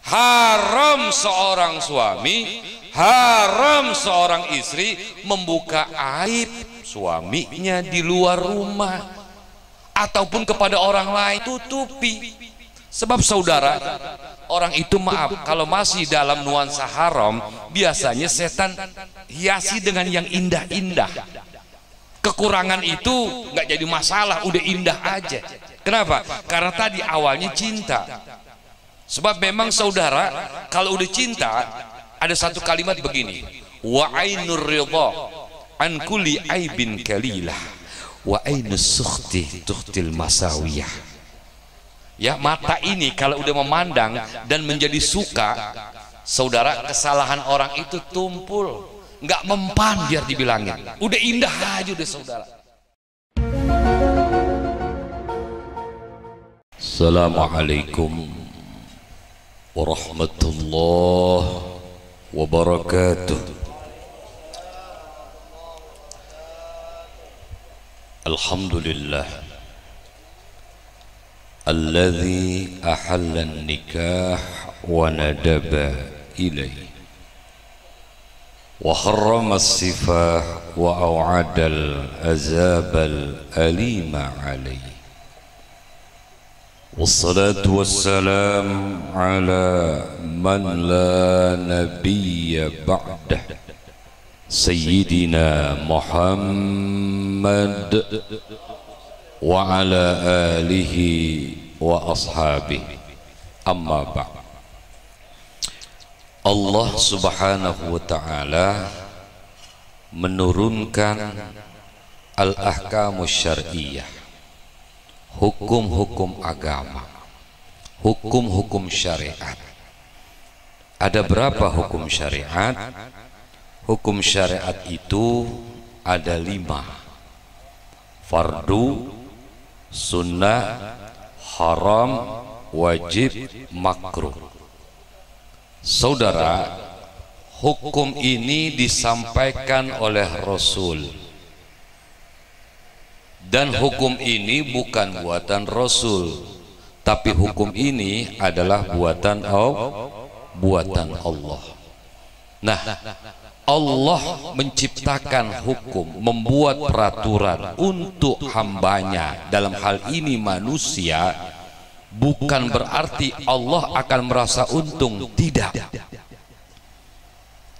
Haram seorang suami, haram seorang istri membuka aib suaminya di luar rumah ataupun kepada orang lain, tutupi. Sebab saudara, orang itu maaf kalau masih dalam nuansa haram, biasanya setan hiasi dengan yang indah-indah. Kekurangan itu nggak jadi masalah, udah indah aja. Kenapa? Karena tadi awalnya cinta. Sebab memang saudara, kalau udah cinta ada satu kalimat begini, wa ainur ridha an kulli aibin kalilah wa ainus sukhti tuhtil masawiyah. Ya, mata ini kalau udah memandang dan menjadi suka, saudara, kesalahan orang itu tumpul, nggak mempan biar dibilangin, udah indah aja udah saudara. Assalamualaikum warahmatullahi wabarakatuh. Alhamdulillah alladzi ahalla an-nikah wa nadaba ilayhi wa harrama as-sifah wa aw'ada al-azab al-alima alayhi. Wassalatu wassalam ala man la nabiyya ba'dah Sayyidina Muhammad wa ala alihi wa ashabihi, amma ba'd. Allah subhanahu wa ta'ala menurunkan al-ahkamus syar'iyyah, hukum-hukum agama, hukum-hukum syariat. Ada berapa hukum syariat? Hukum syariat itu ada 5: fardu, sunnah, haram, wajib, makruh. Saudara, hukum ini disampaikan oleh Rasul, dan hukum ini bukan buatan Rasul, tapi hukum ini adalah buatan Allah. Nah, Allah menciptakan hukum, membuat peraturan untuk hambanya, dalam hal ini manusia. Bukan berarti Allah akan merasa untung, tidak.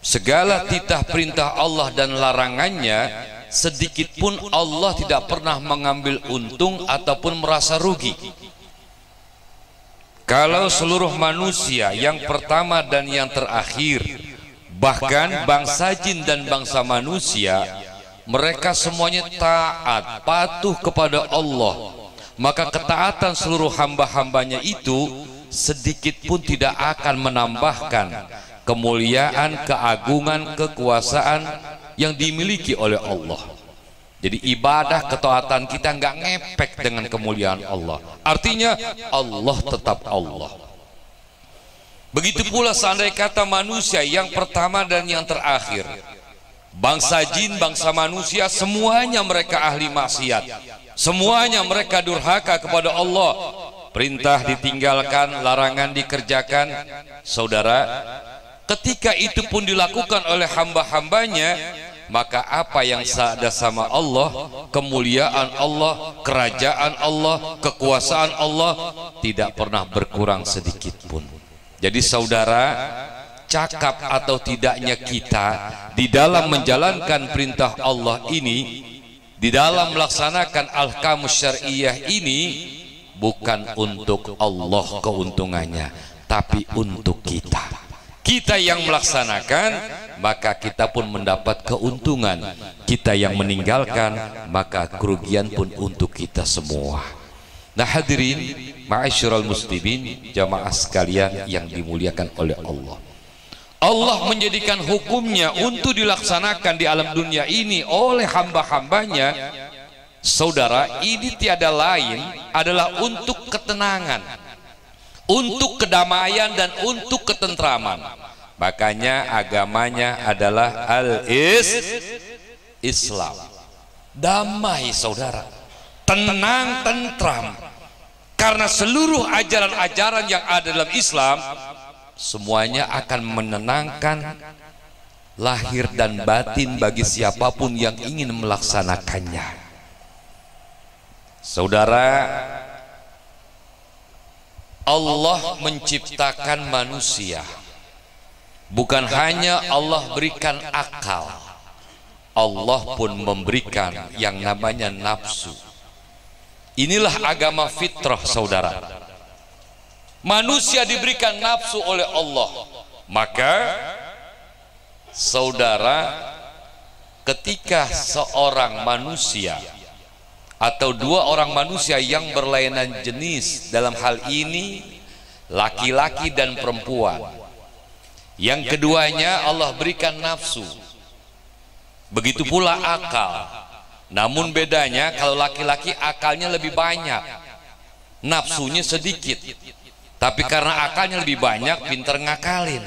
Segala titah perintah Allah dan larangannya, sedikit pun Allah tidak pernah mengambil untung ataupun merasa rugi. Kalau seluruh manusia, yang pertama dan yang terakhir, bahkan bangsa jin dan bangsa manusia, mereka semuanya taat, patuh kepada Allah, maka ketaatan seluruh hamba-hambanya itu sedikit pun tidak akan menambahkan kemuliaan, keagungan, kekuasaan yang dimiliki oleh Allah. Jadi ibadah ketaatan kita nggak ngepek dengan kemuliaan Allah. Artinya Allah tetap Allah. Begitu pula seandainya kata manusia, yang pertama dan yang terakhir, bangsa jin, bangsa manusia, semuanya mereka ahli maksiat, semuanya mereka durhaka kepada Allah. Perintah ditinggalkan, larangan dikerjakan. Saudara, ketika itu pun dilakukan oleh hamba-hambanya, maka apa yang ada sama Allah, kemuliaan Allah, kerajaan Allah, kekuasaan Allah tidak pernah berkurang sedikit pun. Jadi saudara, cakap atau tidaknya kita di dalam menjalankan perintah Allah ini, di dalam melaksanakan ahkamus syar'iyyah ini, bukan untuk Allah keuntungannya, tapi untuk kita. Kita yang melaksanakan, maka kita pun mendapat keuntungan. Kita yang meninggalkan, maka kerugian pun untuk kita semua. Nah hadirin ma'asyiral muslimin, jamaah sekalian yang dimuliakan oleh Allah, Allah menjadikan hukumnya untuk dilaksanakan di alam dunia ini oleh hamba-hambanya. Saudara, ini tiada lain adalah untuk ketenangan, untuk kedamaian dan untuk ketentraman. Makanya agamanya adalah Islam. Damai saudara, tenang, tentram. Karena seluruh ajaran-ajaran yang ada dalam Islam semuanya akan menenangkan lahir dan batin bagi siapapun yang ingin melaksanakannya. Saudara, Allah menciptakan manusia. Bukan hanya Allah berikan akal, Allah pun memberikan yang namanya nafsu. Inilah agama fitrah, saudara. Manusia diberikan nafsu oleh Allah. Maka saudara, ketika seorang manusia atau dua orang manusia yang berlainan jenis, dalam hal ini laki-laki dan perempuan, yang keduanya Allah berikan nafsu, begitu pula akal. Namun bedanya, kalau laki-laki akalnya lebih banyak, nafsunya sedikit, tapi karena akalnya lebih banyak, pinter ngakalin.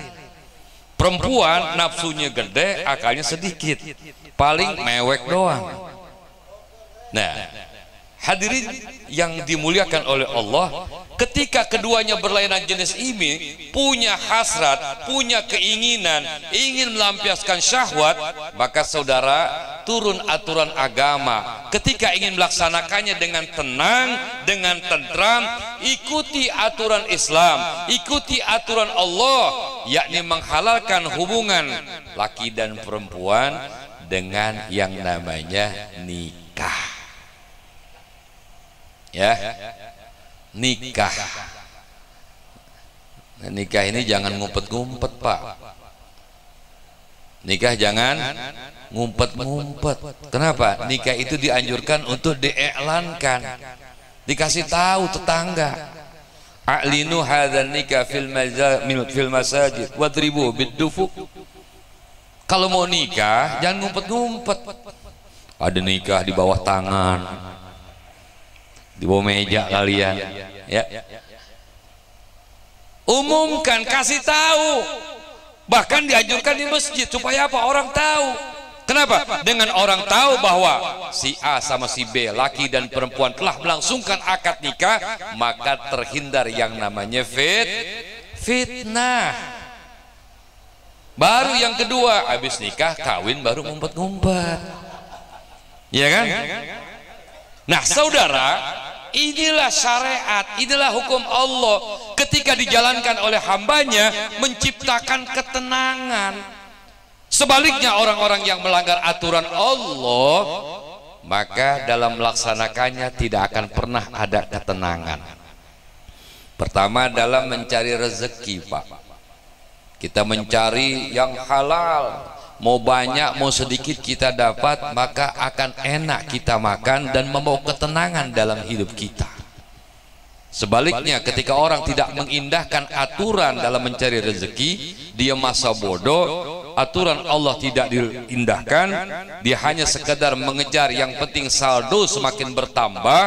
Perempuan nafsunya gede, akalnya sedikit, paling mewek doang. Nah, hadirin yang dimuliakan oleh Allah, ketika keduanya berlainan jenis ini, punya hasrat, punya keinginan, ingin melampiaskan syahwat, maka saudara, turun aturan agama. Ketika ingin melaksanakannya dengan tenang, dengan tentram, ikuti aturan Islam, ikuti aturan Allah, yakni menghalalkan hubungan laki dan perempuan dengan yang namanya nikah. Ya, nikah. Nikah ini jangan ngumpet-ngumpet, Pak. Nikah jangan ngumpet-ngumpet. Kenapa? Nikah itu dianjurkan untuk diiklankan, dikasih tahu tetangga. A'linu hadzal nikah fil masajid wadribu bid-dufuk. Kalau mau nikah jangan ngumpet-ngumpet. Ada nikah di bawah tangan, di bawah meja kalian, ya. Umumkan, kasih tahu. Bahkan dianjurkan di masjid supaya apa? Orang tahu. Kenapa? Dengan orang tahu bahwa si A sama si B, laki dan perempuan, telah melangsungkan akad nikah, maka terhindar yang namanya fitnah. Baru yang kedua, habis nikah kawin baru ngumpet-ngumpet, ya kan? Nah, saudara, inilah syariat, inilah hukum Allah. Ketika dijalankan oleh hambanya, menciptakan ketenangan. Sebaliknya, orang-orang yang melanggar aturan Allah, maka dalam melaksanakannya tidak akan pernah ada ketenangan. Pertama, dalam mencari rezeki, Pak. Kita mencari yang halal, mau banyak mau sedikit kita dapat, maka akan enak kita makan dan membawa ketenangan dalam hidup kita. Sebaliknya, ketika orang tidak mengindahkan aturan dalam mencari rezeki, dia masa bodoh, aturan Allah tidak diindahkan, dia hanya sekedar mengejar yang penting saldo semakin bertambah,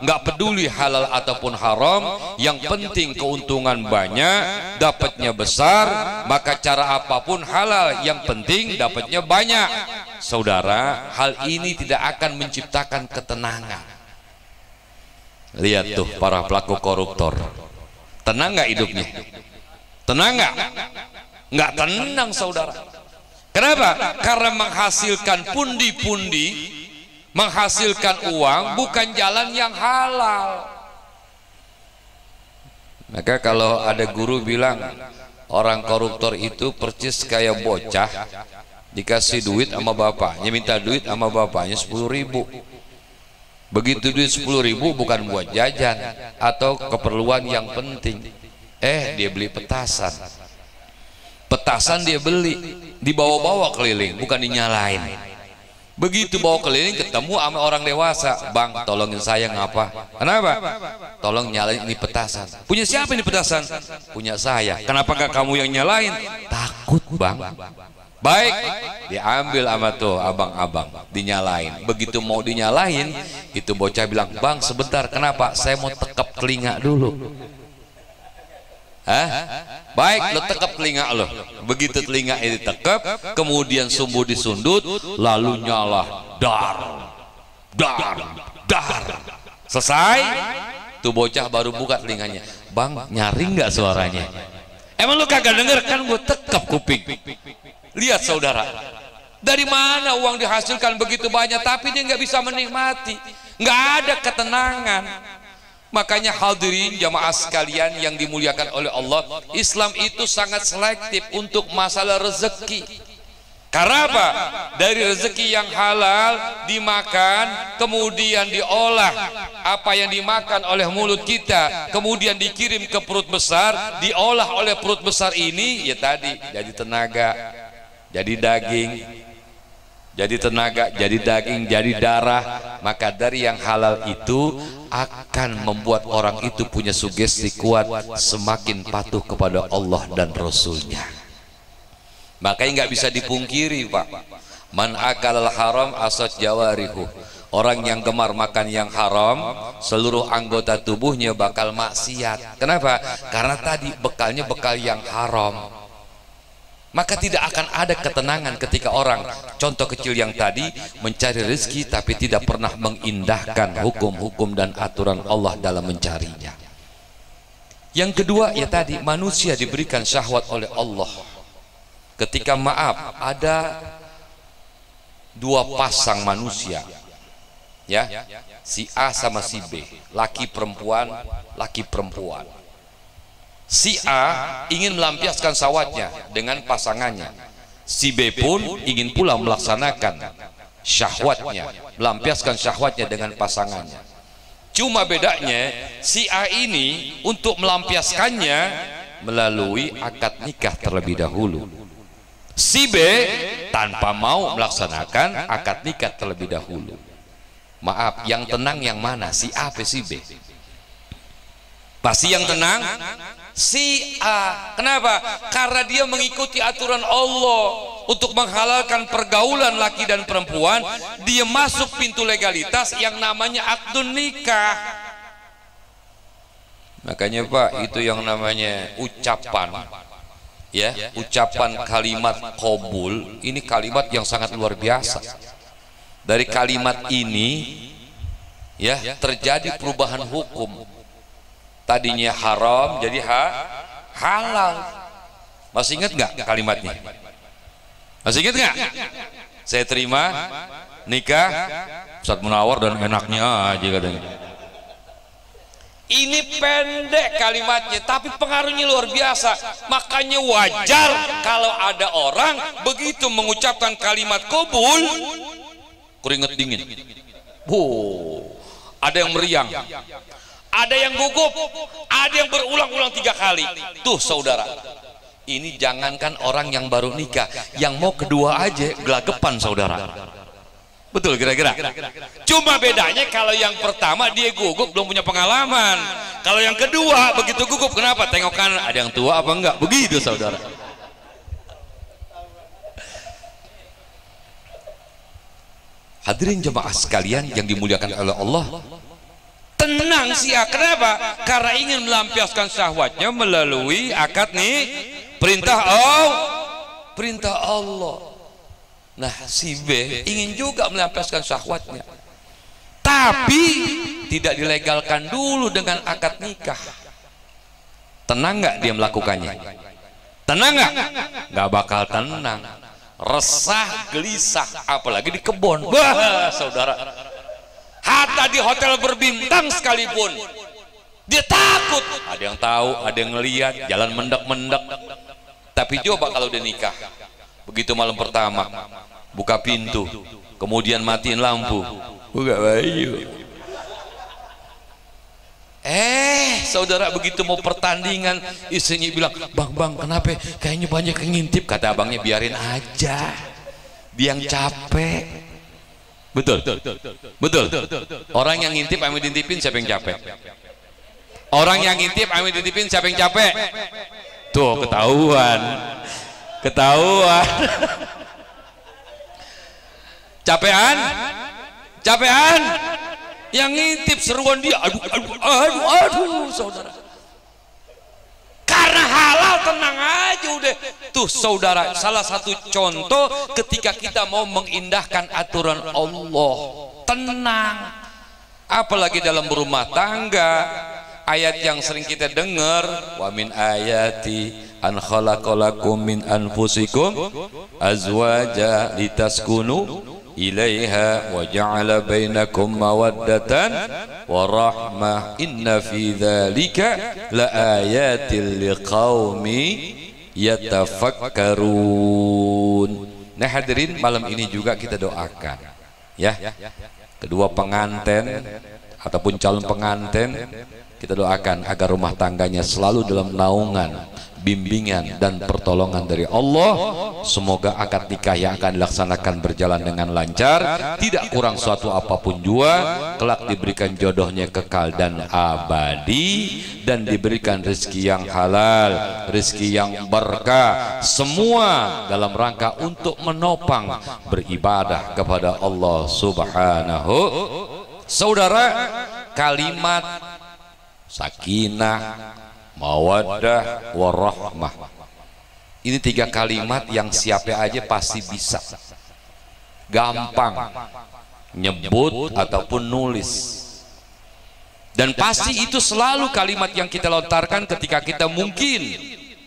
nggak peduli halal ataupun haram, yang penting keuntungan banyak, dapatnya besar, maka cara apapun halal, yang penting dapatnya banyak. Saudara, hal ini tidak akan menciptakan ketenangan. Lihat tuh para pelaku koruptor, tenang nggak hidupnya? Tenang nggak? Nggak tenang, saudara. Kenapa? Karena menghasilkan pundi-pundi, menghasilkan uang bukan jalan yang halal. Maka kalau ada guru bilang orang koruptor itu persis kayak bocah dikasih duit sama bapaknya, minta duit sama bapaknya 10.000. Begitu duit 10.000 bukan buat jajan atau keperluan yang penting, dia beli petasan. Petasan dia beli, dibawa-bawa keliling, bukan dinyalain. Begitu bawa keliling ketemu sama orang dewasa, bang tolongin saya ngapa? Kenapa? Tolong nyalain ini petasan. Punya siapa ini petasan? Punya saya. Kenapa gak kamu yang nyalain? Takut, bang. Baik, diambil sama tuh abang-abang, dinyalain. Begitu mau dinyalain, itu bocah bilang, bang sebentar, kenapa? Saya mau tekap telinga dulu. Hah? Baik, lo tekap telinga lo. Begitu telinga ini tekap, kemudian sumbu disundut, lalu nyala, dar. Selesai, tuh bocah baru buka telinganya. Bang, nyaring nggak suaranya? Emang lu kagak denger? Kan gue tekap kuping. Lihat saudara, dari mana uang dihasilkan begitu banyak tapi dia nggak bisa menikmati, nggak ada ketenangan. Makanya hadirin jamaah sekalian yang dimuliakan oleh Allah, Islam itu sangat selektif untuk masalah rezeki. Karena apa? Dari rezeki yang halal dimakan, kemudian diolah apa yang dimakan oleh mulut kita, kemudian dikirim ke perut besar, diolah oleh perut besar ini, ya tadi jadi tenaga, jadi daging, jadi tenaga, jadi daging, jadi darah. Maka dari yang halal itu akan membuat orang itu punya sugesti kuat, semakin patuh kepada Allah dan Rasulnya. Makanya nggak bisa dipungkiri Pak, man akalal haram asad jawarihu, orang yang gemar makan yang haram seluruh anggota tubuhnya bakal maksiat. Kenapa? Karena tadi bekalnya bekal yang haram. Maka tidak akan ada ketenangan ketika orang, contoh kecil yang tadi, mencari rezeki tapi tidak pernah mengindahkan hukum-hukum dan aturan Allah dalam mencarinya. Yang kedua ya tadi, manusia diberikan syahwat oleh Allah. Ketika maaf ada dua pasang manusia, ya, si A sama si B, laki perempuan, laki perempuan. Si A ingin melampiaskan syahwatnya dengan pasangannya, si B pun ingin pula melaksanakan syahwatnya, melampiaskan syahwatnya dengan pasangannya. Cuma bedanya si A ini untuk melampiaskannya melalui akad nikah terlebih dahulu. Si B tanpa mau melaksanakan akad nikah terlebih dahulu. Maaf, yang tenang yang mana? Si A atau si B? Pasti yang tenang si A. Kenapa? Karena dia mengikuti aturan Allah untuk menghalalkan pergaulan laki dan perempuan. Dia masuk pintu legalitas yang namanya akdun nikah. Makanya Pak, itu yang namanya ucapan, ya, ucapan kalimat qabul, ini kalimat yang sangat luar biasa. Dari kalimat ini ya terjadi perubahan hukum. Tadinya haram jadi halal. Masih ingat nggak kalimatnya? Masih ingat nggak? Saya terima nikah Ustaz Munawar dan enaknya aja katanya. Ini pendek kalimatnya tapi pengaruhnya luar biasa. Makanya wajar kalau ada orang begitu mengucapkan kalimat qabul keringet dingin. Ada yang meriang, ada yang gugup, ada yang berulang-ulang 3 kali. Tuh saudara, ini jangankan orang yang baru nikah, yang mau kedua aja gelagapan saudara. Betul kira-kira? Cuma bedanya kalau yang pertama dia gugup belum punya pengalaman, kalau yang kedua begitu gugup, kenapa? Tengok kanan, ada yang tua apa enggak? Begitu saudara. Hadirin jemaah sekalian yang dimuliakan oleh Allah, tenang sih ya. Kenapa? Karena ingin melampiaskan syahwatnya melalui akad nih perintah Allah. Nah si B ingin juga melampiaskan syahwatnya tapi tidak dilegalkan dulu dengan akad nikah. Tenang nggak dia melakukannya? Tenang nggak? Nggak bakal tenang, resah gelisah, apalagi di kebun. Wah saudara, hatta di hotel berbintang sekalipun dia takut, ada yang tahu, ada yang ngelihat, jalan mendek-mendek. Tapi coba kalau dia nikah, begitu malam pertama buka pintu, kemudian matiin lampu, buka baju, saudara begitu mau pertandingan, istrinya bilang, bang kenapa kayaknya banyak yang ngintip. Kata abangnya, biarin aja, dia yang capek. Betul. Orang yang ngintip ame dintipin, siapa yang capek? Orang yang ngintip ame dintipin, siapa yang capek? Tuh ketahuan. Capean yang ngintip, seruan dia, aduh saudara. Karena halal tenang aja udah. Tuh saudara, salah satu contoh ketika kita mau mengindahkan aturan Allah, tenang. Apalagi dalam berumah tangga, ayat yang sering kita dengar, wa min ayati an khalaqalakum min anfusikum azwaja litaskunu ilaiha wa ja'ala bainakum mawaddatan wa rahmah inna fi dzalika laayatil liqaumi yatafakkarun. Nah hadirin, malam ini juga kita doakan ya kedua pengantin ataupun calon pengantin, kita doakan agar rumah tangganya selalu dalam naungan, bimbingan dan pertolongan dari Allah. Semoga akad nikah yang akan dilaksanakan berjalan dengan lancar, tidak kurang suatu apapun jua, kelak diberikan jodohnya kekal dan abadi, dan diberikan rezeki yang halal, rezeki yang berkah, semua dalam rangka untuk menopang beribadah kepada Allah Subhanahu. Saudara, kalimat sakinah, mawaddah, warahmah, ini 3 kalimat yang siapa aja pasti bisa gampang nyebut ataupun nulis, dan pasti itu selalu kalimat yang kita lontarkan ketika kita mungkin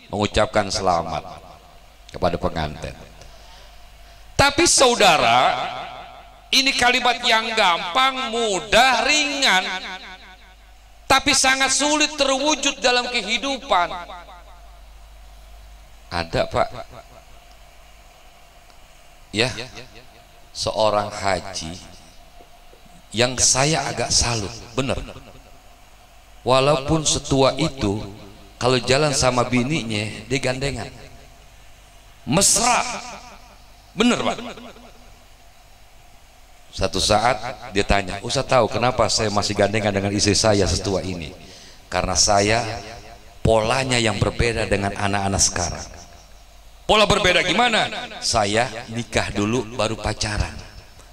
mengucapkan selamat kepada pengantin. Tapi saudara, ini kalimat yang gampang, mudah, ringan, tapi sangat sulit terwujud dalam kehidupan. Ada Pak ya, seorang haji yang saya agak salut, bener, walaupun setua itu kalau jalan sama bininya dia gandengan, mesra, bener Pak. Satu saat dia tanya, Ustaz tahu kenapa saya masih gandengan dengan istri saya setua ini? Karena saya polanya yang berbeda dengan anak-anak sekarang. Pola berbeda gimana? Saya nikah dulu baru pacaran,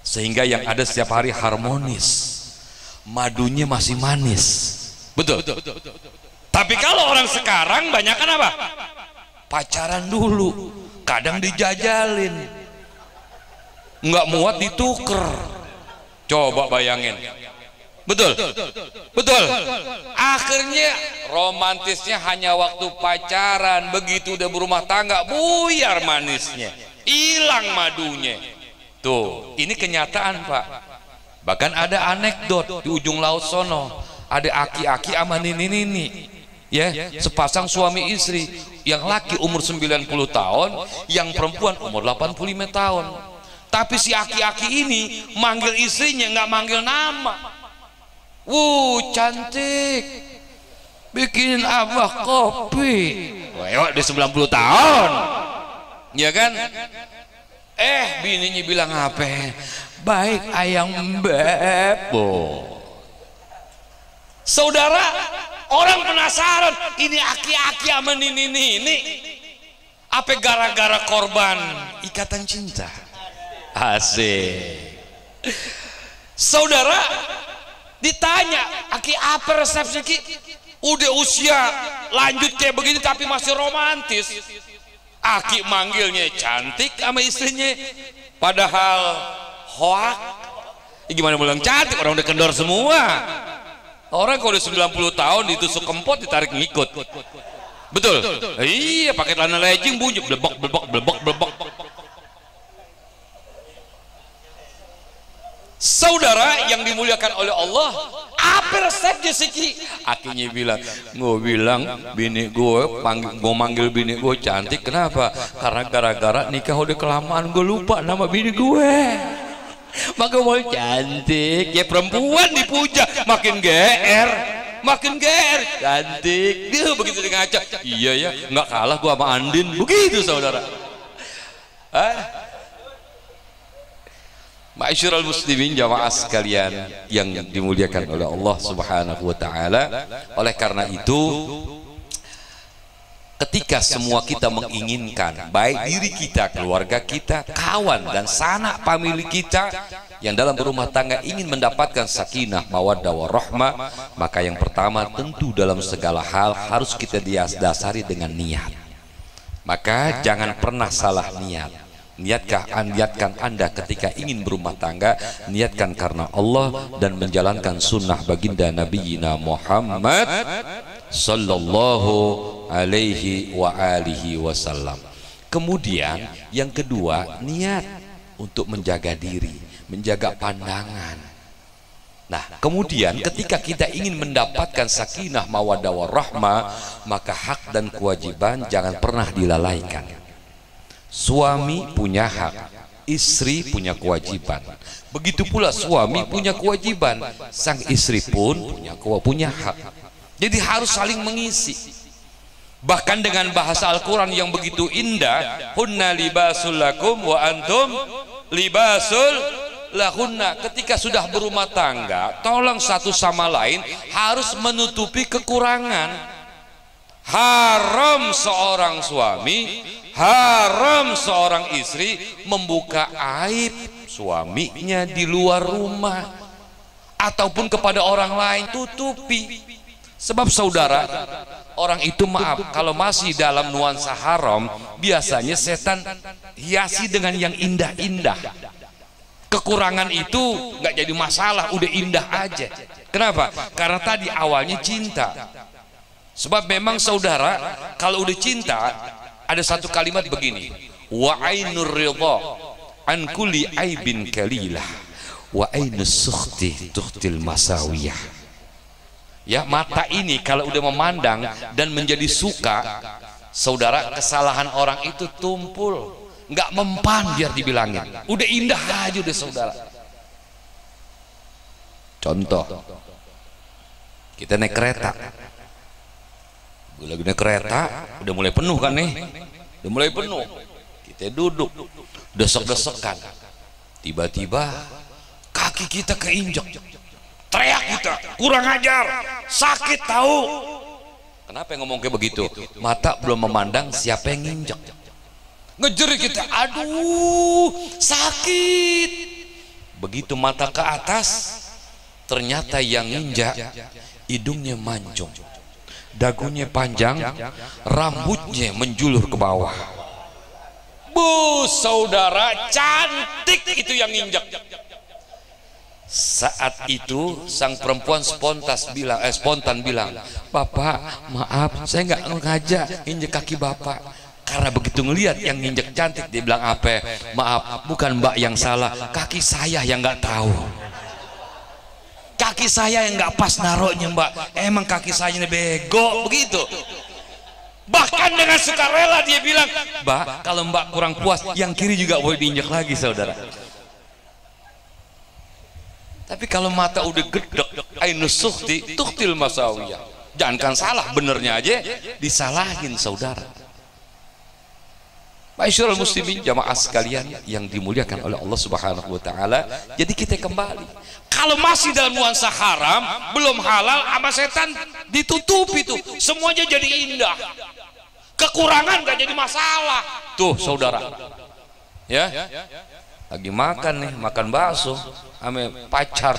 sehingga yang ada setiap hari harmonis, madunya masih manis, betul. Tapi kalau orang sekarang banyak kan apa? Pacaran dulu, kadang dijajalin, nggak muat dituker. Coba bayangin, betul, betul. Akhirnya romantisnya hanya waktu pacaran, begitu udah berumah tangga buyar manisnya, hilang madunya. Tuh, ini kenyataan Pak. Bahkan ada anekdot di ujung laut sono, ada aki-aki sama nini-nini, ya, sepasang suami istri, yang laki umur 90 tahun, yang perempuan umur 85 tahun. Tapi si aki-aki ini manggil istrinya nggak manggil nama. Cantik, bikin abah kopi. Wah, dia 90 tahun, ya kan? Bininya bilang apa? Baik ayang bebo. Saudara, orang penasaran, ini aki-aki sama nini-nini, apa gara-gara korban ikatan cinta? Asik. Saudara, ditanya, aki apa resepnya Ki? Udah usia lanjut kayak begini tapi masih romantis. Aki manggilnya cantik sama istrinya, padahal hoak. Gimana bilang cantik, orang udah kendor semua. Orang kalau udah 90 tahun ditusuk kempot ditarik ngikut, betul? Iya, pakai celana legging bunyi blebok blebok blebok blebok. Saudara yang dimuliakan oleh Allah, apa resepnya sih Ki? Akinya bilang, gue bilang bini gue manggil bini gue cantik, kenapa? Karena gara-gara nikah udah kelamaan gue lupa nama bini gue, maka mau cantik. Ya perempuan dipuja makin GR, makin GR, cantik. Dia begitu dia ngaca, iya ya, nggak kalah gue sama Andin, begitu saudara. Ma'asyiral muslimin, jamaah sekalian yang dimuliakan oleh Allah Subhanahu wa taala. Oleh karena itu, ketika semua kita menginginkan, baik diri kita, keluarga kita, kawan dan sanak famili kita yang dalam berumah tangga ingin mendapatkan sakinah, mawaddah, warahmah, maka yang pertama tentu dalam segala hal harus kita dasari dengan niat. Maka jangan pernah salah niat. Niatkan Anda ketika ingin berumah tangga, niatkan karena Allah dan menjalankan sunnah baginda Nabi Muhammad sallallahu alaihi wa alihi wasallam. Kemudian yang kedua, niat untuk menjaga diri, menjaga pandangan. Nah, kemudian ketika kita ingin mendapatkan sakinah mawaddah warahmah, maka hak dan kewajiban jangan pernah dilalaikan. Suami punya hak, istri punya kewajiban. Begitu pula suami punya kewajiban, sang istri pun punya hak. Jadi harus saling mengisi. Bahkan dengan bahasa Al-Quran yang begitu indah, hunna libasul lakum wa antum libasul lahunna. Ketika sudah berumah tangga, tolong satu sama lain harus menutupi kekurangan. Haram seorang suami, haram seorang istri membuka aib suaminya di luar rumah ataupun kepada orang lain. Tutupi. Sebab saudara, orang itu maaf kalau masih dalam nuansa haram, biasanya setan hiasi dengan yang indah-indah. Kekurangan itu nggak jadi masalah, udah indah aja. Kenapa? Karena tadi awalnya cinta. Sebab memang saudara, kalau udah cinta, ada satu kalimat begini, wa ainur ridha an kulli aibin kalilah wa ainus sukhti tuhtil masawiyah. Ya, mata ini kalau udah memandang dan menjadi suka, saudara, kesalahan orang itu tumpul, nggak mempan biar dibilangin. Udah indah aja udah saudara. Contoh, kita naik kereta, lagi naik kereta, udah mulai penuh kan nih, udah mulai penuh. Kita duduk, desek-desekan, tiba-tiba kaki kita keinjak. Teriak kita, kurang ajar, sakit tahu. Kenapa yang ngomong kayak begitu? Mata belum memandang siapa yang nginjek. Ngejerit kita, aduh sakit. Begitu mata ke atas, ternyata yang nginjak hidungnya mancung, dagunya panjang, rambutnya menjulur ke bawah. Bu saudara, cantik itu yang nginjak. Saat itu sang perempuan spontan bilang, Bapak maaf, saya nggak ngajak injek kaki Bapak. Karena begitu ngelihat yang nginjek cantik, dia bilang apa? Maaf, bukan Mbak yang salah, kaki saya yang nggak tahu. Kaki saya yang nggak pas naruhnya Mbak. Emang kaki saya ini bego begitu. Bahkan dengan sukarela dia bilang, Mbak kalau Mbak kurang puas, yang kiri juga boleh diinjek lagi saudara. Tapi kalau mata udah gedek, ainus sukhti tuhtil masawiyah. Jangankan salah, benernya aja disalahin saudara. Ma'asyiral muslimin jamaah sekalian yang dimuliakan oleh Allah Subhanahu wa taala. Jadi kita kembali, kalau masih dalam nuansa haram, belum halal, sama setan ditutupi tuh, semuanya jadi indah. Kekurangan gak jadi masalah. Tuh saudara, ya lagi makan nih, makan bakso ame pacar,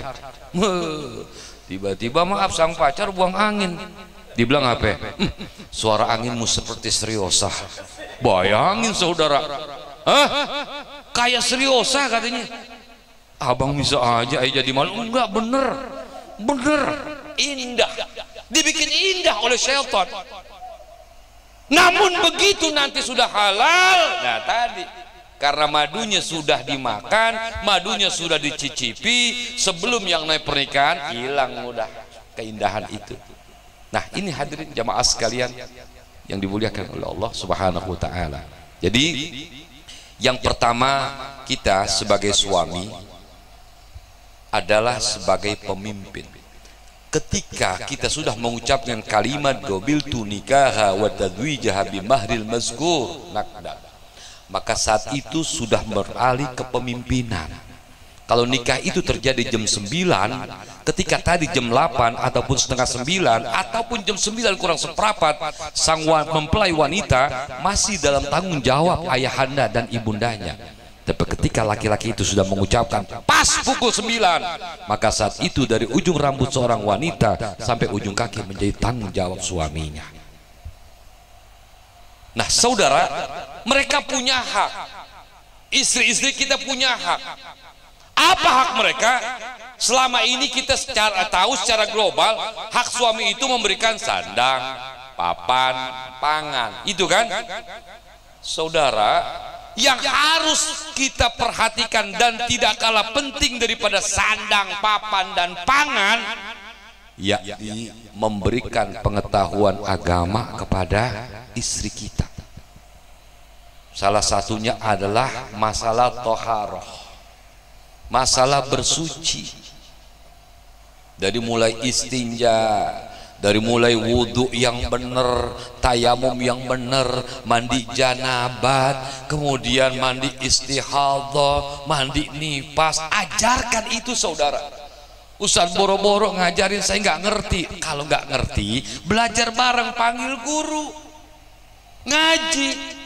tiba-tiba maaf sang pacar buang angin. Dibilang apa? Suara anginmu seperti seriosa. Bayangin saudara, hah? Kayak seriosa katanya. Abang bisa aja jadi malu. Enggak, bener indah, dibikin indah oleh syaitan. Namun begitu nanti sudah halal, nah tadi karena madunya sudah dimakan, madunya sudah dicicipi, sebelum yang naik pernikahan hilang mudah keindahan itu. Nah ini hadirin jamaah sekalian yang dimuliakan oleh Allah Subhanahu wa taala. Jadi yang pertama, kita sebagai suami adalah sebagai pemimpin. Ketika kita sudah mengucapkan kalimat qabiltu nikaha wa tadwijaha bi mahril mazkur naqdal, maka saat itu sudah beralih ke pemimpinan. Kalau nikah itu terjadi jam 9, ketika tadi jam 8 ataupun setengah 9 ataupun jam 9 kurang seperempat, sang mempelai wanita masih dalam tanggung jawab ayahanda dan ibundanya. Tapi ketika laki-laki itu sudah mengucapkan pas pukul 9, maka saat itu dari ujung rambut seorang wanita sampai ujung kaki menjadi tanggung jawab suaminya. Nah saudara, mereka punya hak, istri-istri kita punya hak. Apa hak mereka? Selama ini kita tahu secara global, hak suami itu memberikan sandang, papan, pangan. Itu kan, saudara, yang harus kita perhatikan dan tidak kalah penting daripada sandang, papan, dan pangan, yakni memberikan pengetahuan agama kepada istri kita. Salah satunya adalah masalah toharoh, masalah bersuci. Dari mulai istinja, dari mulai wudhu yang benar, tayamum yang benar, mandi janabat, kemudian mandi istihadhah, mandi nifas. Ajarkan itu saudara. Ustaz boro-boro ngajarin saya nggak ngerti. Kalau nggak ngerti, belajar bareng, panggil guru, ngaji.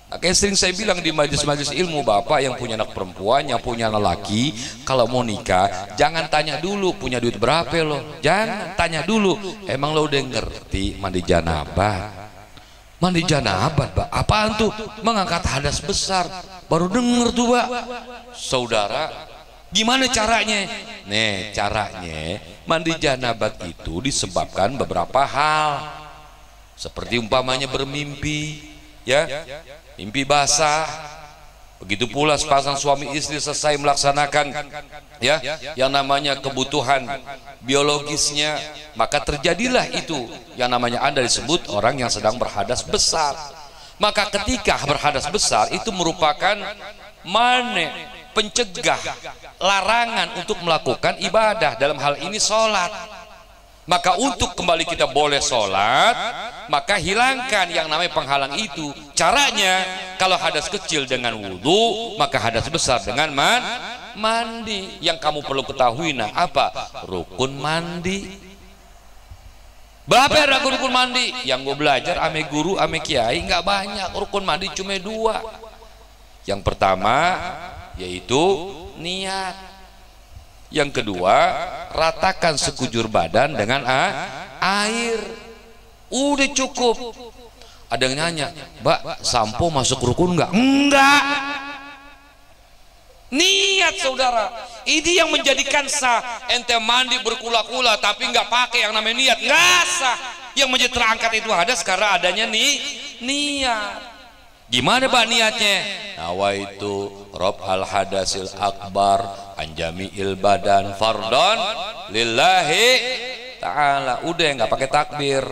Makanya sering saya bilang di majelis-majelis ilmu, bapak yang punya anak perempuan, yang punya anak laki, kalau mau nikah jangan tanya dulu punya duit berapa lo, jangan tanya dulu emang lo udah ngerti mandi janabat. Mandi janabat, Pak, apaan tuh? Mengangkat hadas besar. Baru denger tuh, Pak. Saudara, gimana caranya? Nih caranya, mandi janabat itu disebabkan beberapa hal, seperti umpamanya bermimpi, ya, mimpi basah. Begitu pula sepasang suami istri selesai melaksanakan ya yang namanya kebutuhan biologisnya, maka terjadilah itu yang namanya Anda disebut orang yang sedang berhadas besar. Maka ketika berhadas besar itu merupakan pencegah, larangan untuk melakukan ibadah, dalam hal ini sholat. Maka untuk kembali kita boleh sholat, maka hilangkan yang namanya penghalang itu. Caranya, kalau hadas kecil dengan wudhu, maka hadas besar dengan mandi. Yang kamu perlu ketahui, nah apa? Rukun mandi. Berapa ya rukun mandi? Yang gue belajar ame guru, ame kiai, nggak banyak. Rukun mandi cuma 2. Yang pertama yaitu niat. Yang kedua, ratakan sekujur badan dengan air. Udah cukup. Ada yang nanya, Mbak, sampo masuk rukun enggak? Enggak. Niat saudara, ini yang menjadikan sah. Ente mandi berkula-kula tapi enggak pakai yang namanya niat, enggak sah. Yang menjadi terangkat itu hadas karena adanya niat. Gimana Pak niatnya? Nawaitu rob al hadasil akbar anjamiil badan fardon lillahi ta'ala. Udah nggak pakai takbir.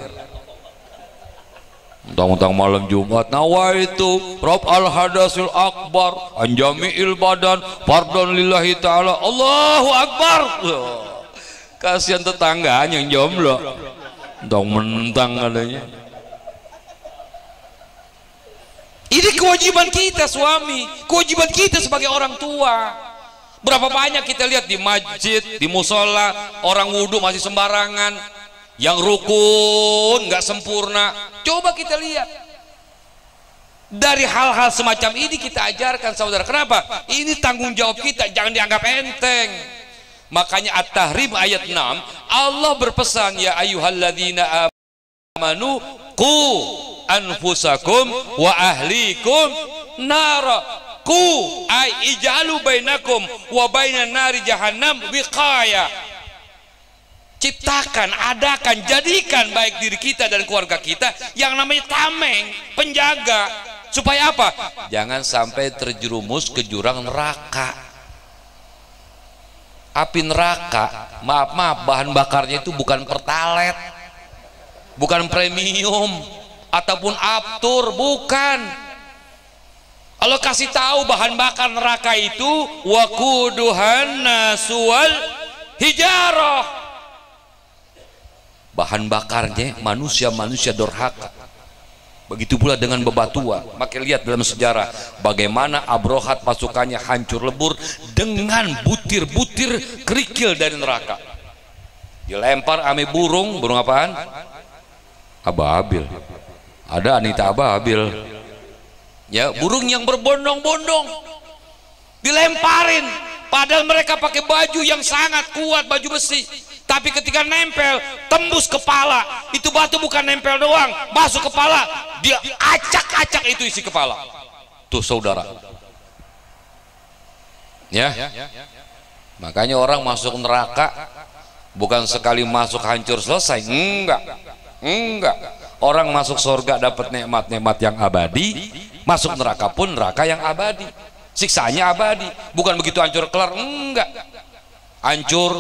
Mentang-mentang malam Jumat, nawaitu rob al hadasil akbar anjamiil badan fardon lillahi ta'ala. Allahu akbar. Kasihan tetangganya yang jomblo. Mentang-mentang adanya. Ini kewajiban kita suami, kewajiban kita sebagai orang tua. Berapa banyak kita lihat di masjid, di musola, orang wudhu masih sembarangan, yang rukun nggak sempurna. Coba kita lihat. Dari hal-hal semacam ini kita ajarkan saudara. Kenapa? Ini tanggung jawab kita, jangan dianggap enteng. Makanya At-Tahrim ayat 6, Allah berpesan, ya ayyuhalladzina amanu qu anfusakum wa ahlikum nara. Ku ay ij'alu bainakum wa bainan nari jahannam wiqaya. Ciptakan, adakan, jadikan baik diri kita dan keluarga kita yang namanya tameng, penjaga. Supaya apa? Jangan sampai terjerumus ke jurang neraka. Api neraka, maaf, bahan bakarnya itu bukan pertalet, bukan premium ataupun aftur, bukan. Allah kasih tahu bahan bakar neraka itu waquduhan nasual hijarah. Bahan bakarnya manusia-manusia durhaka. Begitu pula dengan bebatuan. Maka lihat dalam sejarah bagaimana Abrohat pasukannya hancur lebur dengan butir-butir kerikil dari neraka. Dilempar ame burung apaan? Ababil. Ada Anita Ababil, ya, burung yang berbondong-bondong dilemparin, padahal mereka pakai baju yang sangat kuat, baju besi, tapi ketika nempel tembus kepala, itu batu bukan nempel doang, masuk kepala, dia acak-acak itu isi kepala. Tuh saudara, ya, makanya orang masuk neraka Bukan sekali masuk hancur selesai, enggak. Orang masuk surga dapat nikmat-nikmat yang abadi, masuk neraka pun neraka yang abadi, siksanya abadi. Bukan begitu hancur kelar, enggak. Hancur,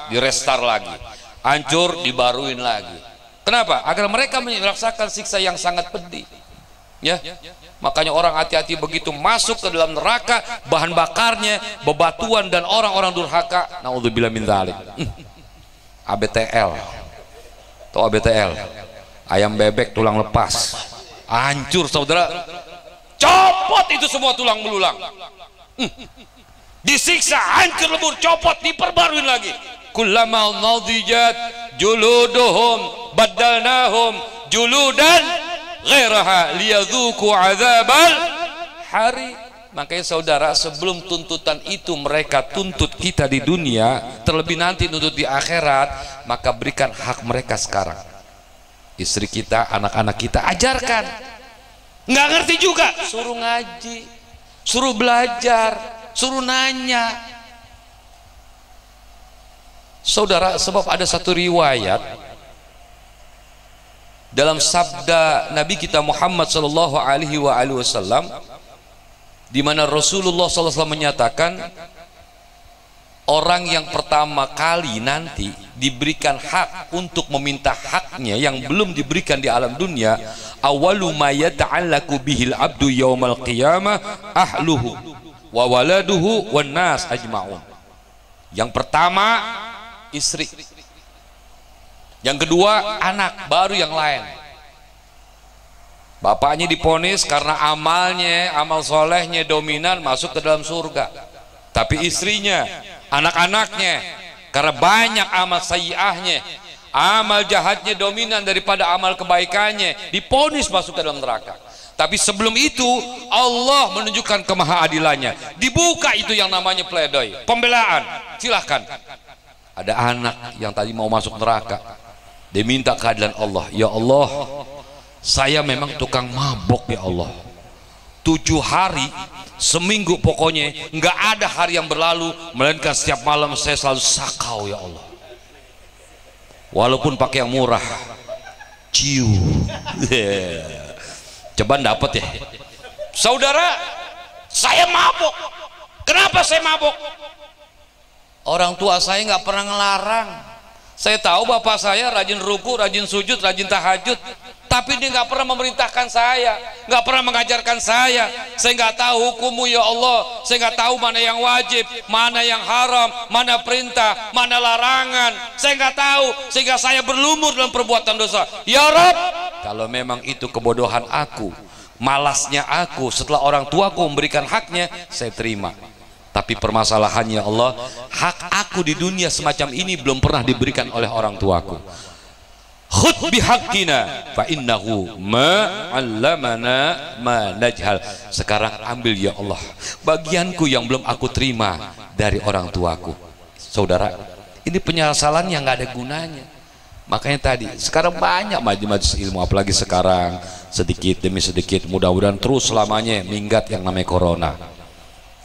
di restart lagi, hancur dibaruin lagi. Kenapa? Agar mereka merasakan siksa yang sangat pedih. Ya, makanya orang hati-hati begitu masuk ke dalam neraka, bahan bakarnya bebatuan dan orang-orang durhaka. Naudzubillah min dzalik. ABTL, atau ABTL, ayam bebek tulang lepas, hancur saudara, copot itu semua tulang belulang, disiksa, hancur lebur, copot, diperbaruin lagi. Kullama nadijat juluduhum badalnahum juludan ghairaha liyadzuku azabal hari. Makanya saudara, sebelum tuntutan itu mereka tuntut kita di dunia, terlebih nanti tuntut di akhirat, maka berikan hak mereka sekarang. Istri kita, anak-anak kita, ajarkan. Nggak ngerti juga, suruh ngaji, suruh belajar, suruh nanya. Saudara, sebab ada satu riwayat dalam sabda Nabi kita Muhammad sallallahu alaihi wasallam, di mana Rasulullah SAW menyatakan orang yang pertama kali nanti diberikan hak untuk meminta haknya yang belum diberikan di alam dunia, awalu ma yata'allaqu bihil abdu yaumal qiyamah ahluhu wa waladuhu wan nas ajma'un. Yang pertama istri, yang kedua anak, baru yang lain. Bapaknya diponis karena amalnya, amal solehnya dominan, masuk ke dalam surga. Tapi istrinya, anak-anaknya, karena banyak amal sayyi'ahnya, amal jahatnya dominan daripada amal kebaikannya, diponis masuk ke dalam neraka. Tapi sebelum itu Allah menunjukkan kemahaadilannya, dibuka itu yang namanya pledoi, pembelaan. Silahkan. Ada anak yang tadi mau masuk neraka, dia minta keadilan Allah. Ya Allah, saya memang tukang mabok ya Allah, 7 hari seminggu pokoknya nggak ada hari yang berlalu melainkan setiap malam saya selalu sakau ya Allah, walaupun pakai yang murah, ciu. Coba dapat ya saudara, saya mabok. Kenapa saya mabok? Orang tua saya nggak pernah ngelarang. Saya tahu bapak saya rajin ruku, rajin sujud, rajin tahajud, tapi dia nggak pernah memerintahkan saya, nggak pernah mengajarkan saya. Saya nggak tahu hukummu ya Allah, saya nggak tahu mana yang wajib, mana yang haram, mana perintah, mana larangan. Saya nggak tahu, sehingga saya berlumur dalam perbuatan dosa. Ya Rabb, kalau memang itu kebodohan aku, malasnya aku setelah orang tuaku memberikan haknya, saya terima. Tapi permasalahannya Allah, hak aku di dunia semacam ini belum pernah diberikan oleh orang tuaku. Khudh bihaqqina fa innahu ma 'allamana ma najhal. Sekarang ambil ya Allah bagianku yang belum aku terima dari orang tuaku. Saudara, ini penyesalan yang nggak ada gunanya. Makanya tadi, sekarang banyak majelis ilmu, apalagi sekarang sedikit demi sedikit, mudah-mudahan terus selamanya minggat yang namanya corona.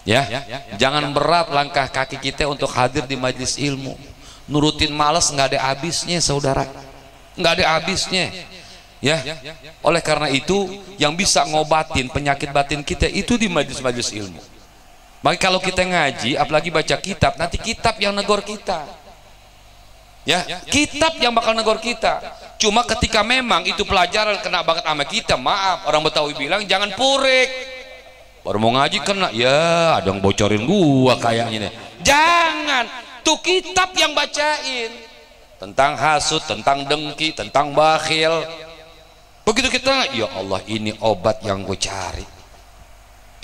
Ya, jangan berat langkah kaki kita untuk hadir di majelis ilmu. Nurutin malas nggak ada habisnya saudara, nggak ada habisnya. Ya, oleh karena itu yang bisa ngobatin penyakit batin kita itu di majelis-majelis ilmu. Maka kalau kita ngaji, apalagi baca kitab, nanti kitab yang negor kita. Ya, kitab yang bakal negor kita. Cuma ketika memang itu pelajaran kena banget sama kita, maaf, orang Betawi bilang jangan purik. Baru mau ngaji kena, ya ada yang bocorin gua kayaknya nih. Jangan, tuh kitab yang bacain tentang hasud, tentang dengki, tentang bakhil. Begitu kita, ya Allah ini obat yang gue cari,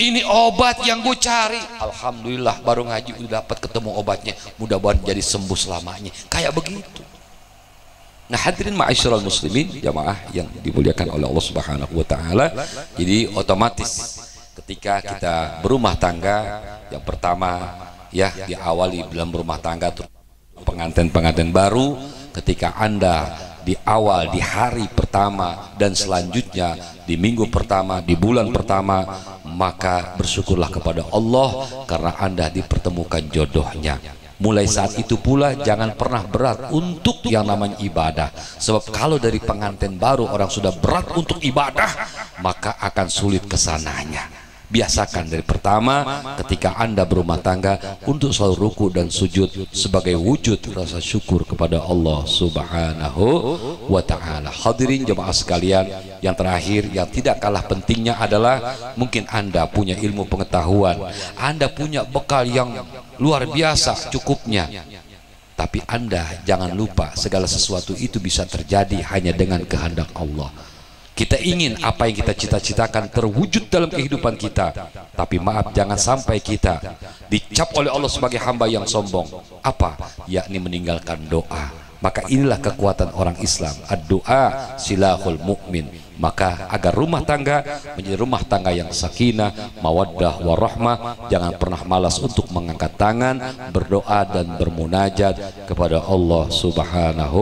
ini obat yang gue cari. Alhamdulillah baru ngaji udah dapat ketemu obatnya, mudah-mudahan jadi sembuh selamanya. Kayak begitu. Nah hadirin ma'asyiral muslimin, jamaah yang dimuliakan oleh Allah Subhanahu wa taala. Jadi otomatis ketika kita berumah tangga, yang pertama ya diawali dalam rumah tangga pengantin-pengantin baru. Ketika Anda di awal, di hari pertama dan selanjutnya di minggu pertama, di bulan pertama, maka bersyukurlah kepada Allah karena Anda dipertemukan jodohnya. Mulai saat itu pula jangan pernah berat untuk yang namanya ibadah. Sebab kalau dari pengantin baru orang sudah berat untuk ibadah, maka akan sulit kesananya. Biasakan dari pertama ketika Anda berumah tangga untuk selalu ruku dan sujud sebagai wujud rasa syukur kepada Allah Subhanahu wa ta'ala. Hadirin jemaah sekalian, yang terakhir yang tidak kalah pentingnya adalah mungkin Anda punya ilmu pengetahuan, Anda punya bekal yang luar biasa cukupnya, tapi Anda jangan lupa segala sesuatu itu bisa terjadi hanya dengan kehendak Allah. Kita ingin apa yang kita cita-citakan terwujud dalam kehidupan kita, tapi maaf jangan sampai kita dicap oleh Allah sebagai hamba yang sombong. Apa? Yakni meninggalkan doa. Maka inilah kekuatan orang Islam. Ad-doa silahul mu'min. Maka agar rumah tangga menjadi rumah tangga yang sakinah, mawaddah, warahmah, jangan pernah malas untuk mengangkat tangan, berdoa dan bermunajat kepada Allah Subhanahu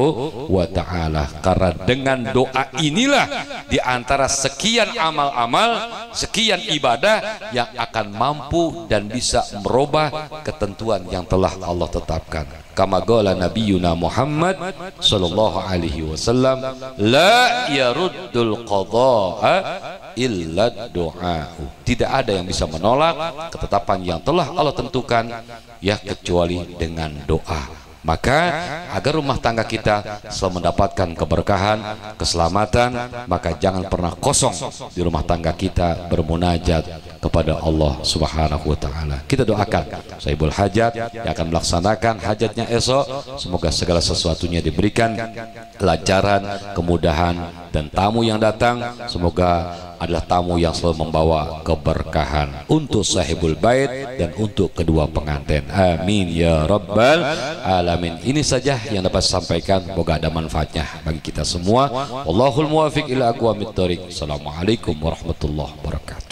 wa ta'ala. Karena dengan doa inilah di antara sekian amal-amal, sekian ibadah yang akan mampu dan bisa merubah ketentuan yang telah Allah tetapkan. Kama qala nabiyuna Muhammad sallallahu alaihi wasallam, la yaruddul qadha'a illa du'a. Tidak ada yang bisa menolak ketetapan yang telah Allah tentukan ya kecuali dengan doa. Maka agar rumah tangga kita selalu mendapatkan keberkahan, keselamatan, maka jangan pernah kosong di rumah tangga kita bermunajat kepada Allah Subhanahu wa ta'ala. Kita doakan sahibul hajat yang akan melaksanakan hajatnya esok, semoga segala sesuatunya diberikan kelancaran, kemudahan, dan tamu yang datang semoga adalah tamu yang selalu membawa keberkahan untuk sahibul bait dan untuk kedua pengantin. Amin ya rabbal alamin. Ini saja yang dapat saya sampaikan, semoga ada manfaatnya bagi kita semua. Wallahul muwafiq ila aqwamit thoriq. Assalamualaikum warahmatullahi wabarakatuh.